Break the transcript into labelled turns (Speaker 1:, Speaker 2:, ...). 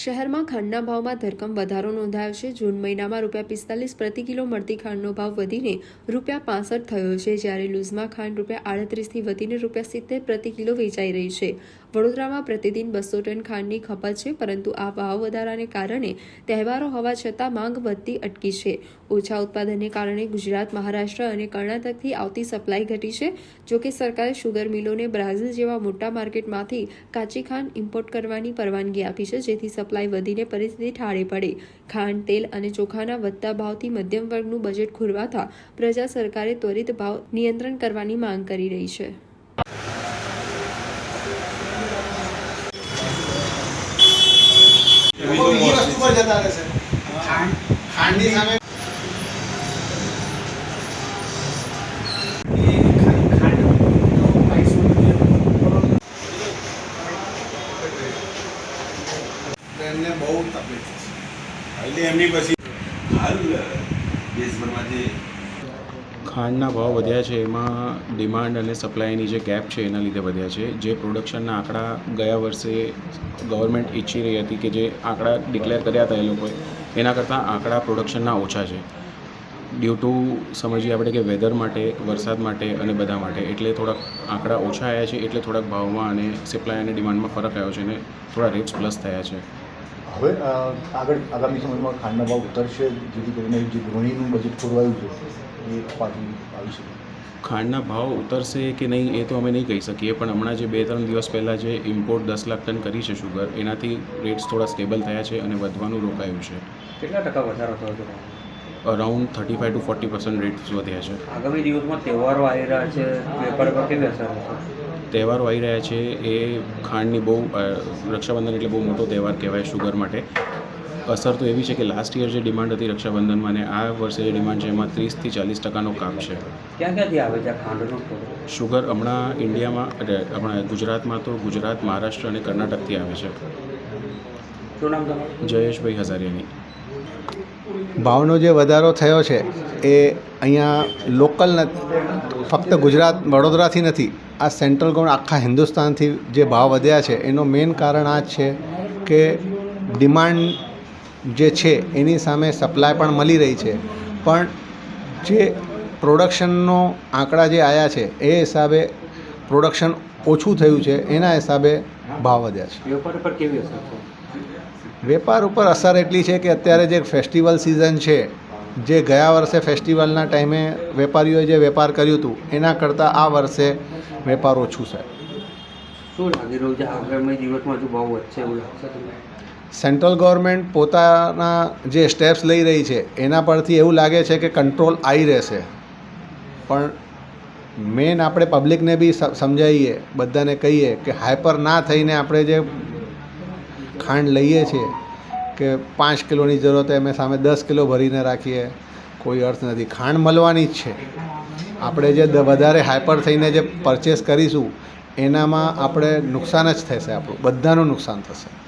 Speaker 1: શહેરમાં ખાંડના ભાવમાં ધરખમ વધારો નોંધાયો છે। જૂન મહિનામાં ₹45 પ્રતિ કિલો મળતી ખાંડનો ભાવ વધીને ₹65 થયો છે, જ્યારે લૂઝમાં ખાંડ ₹38થી વધીને ₹70 પ્રતિ કિલો વેચાઈ રહી છે। વડોદરામાં પ્રતિદિન 200 ટન ખાંડની ખપત છે, પરંતુ આ ભાવ વધારાને કારણે તહેવારો હોવા છતાં માંગ વધતી અટકી છે। ઓછા ઉત્પાદનને કારણે ગુજરાત, મહારાષ્ટ્ર અને કર્ણાટકથી આવતી સપ્લાય ઘટી છે। જોકે સરકારે શુગર મિલોને બ્રાઝિલ જેવા મોટા માર્કેટમાંથી કાચી ખાંડ ઇમ્પોર્ટ કરવાની પરવાનગી આપી છે, જેથી સપ્લાય વધીને પરિસ્થિતિ ઠારે પડે। ખાંડ, તેલ અને ચોખાના વધતા ભાવથી મધ્યમ વર્ગનું બજેટ ખોરવાતા પ્રજા સરકારે ત્વરિત ભાવ નિયંત્રણ કરવાની માંગ કરી રહી છે।
Speaker 2: એને બહુ તકલીફ છે
Speaker 3: એટલે એમની પછી હાલ દેશભરમાં જે
Speaker 4: ખાંડના ભાવ વધ્યા છે એમાં ડિમાન્ડ અને સપ્લાયની જે ગેપ છે એના લીધે વધ્યા છે। જે પ્રોડક્શનના આંકડા ગયા વર્ષે ગવર્મેન્ટ ઈચ્છી રહી હતી કે જે આંકડા ડિક્લેર કર્યા હતા એ લોકોએ એના કરતાં આંકડા પ્રોડક્શનના ઓછા છે, ડ્યુ ટુ સમજીએ આપણે કે વેધર માટે, વરસાદ માટે અને બધા માટે, એટલે થોડાક આંકડા ઓછા આવ્યા છે, એટલે થોડાક ભાવમાં અને સપ્લાય અને ડિમાન્ડમાં ફરક આવ્યો છે અને થોડા રેટ્સ પ્લસ થયા છે।
Speaker 5: હવે આગળ આગામી સમયમાં ખાંડના ભાવ ઉતરશે, જેથી કરીને જે ગૃહિણીનું બજેટ ખોરવાયું છે એ પાછું આવી શકે।
Speaker 4: ખાંડના ભાવ ઉતરશે કે નહીં એ તો અમે નહીં કહી શકીએ, પણ હમણાં જે 2-3 દિવસ પહેલાં જે ઇમ્પોર્ટ 10 લાખ ટન કરી છે શુગર, એનાથી રેટ્સ થોડા સ્ટેબલ થયા છે અને વધવાનું રોકાયું છે।
Speaker 6: કેટલા ટકા વધારો થયો છે?
Speaker 4: અરાઉન્ડ 35 to 40% રેટ્સ વધ્યા છે।
Speaker 6: આગામી દિવસમાં તહેવારો આવી રહ્યા છે, વેપાર પર કેવી અસર થશે?
Speaker 4: તહેવારો આવી રહ્યા છે એ ખાંડની બહુ રક્ષાબંધન એટલે બહુ મોટો તહેવાર કહેવાય શુગર માટે। અસર તો એવી છે કે લાસ્ટ યર જે ડિમાન્ડ હતી રક્ષાબંધનમાં અને આ વર્ષે જે ડિમાન્ડ છે એમાં 30થી 40% કાપ છે।
Speaker 6: ક્યાંથી આવે છે આ ખાંડનો?
Speaker 4: શુગર હમણાં ઇન્ડિયામાં હમણાં ગુજરાતમાં તો ગુજરાત, મહારાષ્ટ્ર અને કર્ણાટકથી આવે છે।
Speaker 6: શું નામ તમારું?
Speaker 4: જયેશભાઈ હજારિયાની।
Speaker 5: ભાવનો જે વધારો થયો છે એ અહીંયા લોકલ ફક્ત ગુજરાત, વડોદરાથી નથી, આ સેન્ટ્રલ ગવર્મેન્ટ આખા હિન્દુસ્તાનથી જે ભાવ વધ્યા છે એનું મેઇન કારણ આ જ છે કે ડિમાન્ડ જે છે એની સામે સપ્લાય પણ મળી રહી છે, પણ જે પ્રોડક્શનનો આંકડા જે આવ્યા છે એ હિસાબે પ્રોડક્શન ઓછું થયું છે, એના હિસાબે ભાવ વધ્યા છે।
Speaker 6: વેપાર પર કેવી અસર છે?
Speaker 5: વેપાર ઉપર અસર એટલી છે કે અત્યારે જે ફેસ્ટિવલ સિઝન છે, જે ગયા વર્ષે ફેસ્ટિવલના ટાઈમે વેપારીઓએ જે વેપાર કર્યું હતું એના કરતાં આ વર્ષે વેપાર ઓછું છે।
Speaker 6: શું લાગી રહ્યું છે આગામી દિવસમાં હજુ ભાવ વધશે એવું લાગશે તમને?
Speaker 5: સેન્ટ્રલ ગવર્મેન્ટ પોતાના જે સ્ટેપ્સ લઈ રહી છે એના પરથી એવું લાગે છે કે કંટ્રોલ આવી રહેશે, પણ મેન આપણે પબ્લિકને બી સમજાવીએ, બધાને કહીએ કે હાઈપર ના થઈને આપણે જે ખાંડ લઈએ છીએ કે 5 કિલોની જરૂરત અમે સામે 10 કિલો ભરીને રાખીએ, કોઈ અર્થ નથી। ખાંડ મળવાની જ છે, આપણે જે વધારે હાઈપર થઈને જે પરચેસ કરીશું એનામાં આપણે નુકસાન જ થશે, આપણું બધાનું નુકસાન થશે।